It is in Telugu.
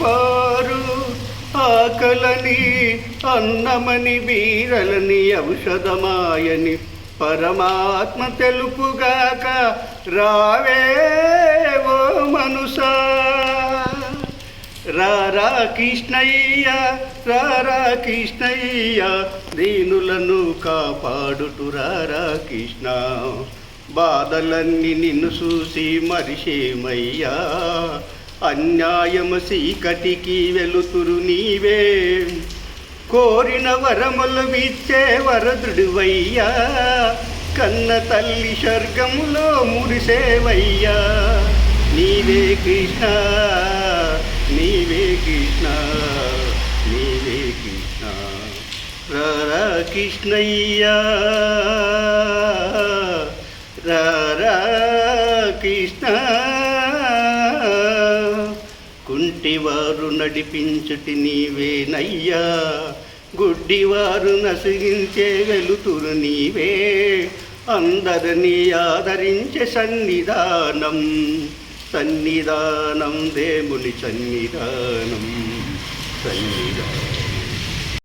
చెప్పారు. ఆకలని అన్నమని వీరలని ఔషధమాయని పరమాత్మ తెలుపుగాక రావే ఓ మనుసా. రారా కృష్ణయ్య రారా కృష్ణయ్య దీనులను కాపాడుటు రారా కృష్ణ. బాధలన్నీ నిన్ను చూసి మరిషేమయ్యా, అన్యాయము చీకటికి వెలుతురు నీవే. కోరిన వరములు విచ్చే వరదుడివయ్యా, కన్న తల్లి స్వర్గములో మురిసేవయ్యా. నీవే కృష్ణ నీవే కృష్ణ నీవే కృష్ణ. రారా కృష్ణయ్యా రారా కృష్ణ. కుంటివారు నడిపించుటి నీవేనయ్యా, గుడ్డివారు నసిగించే వెలుతురు నీవే. అందరినీ ఆదరించే సన్నిధానం సన్నిధానం దేవుని సన్నిధానం సన్నిధానం.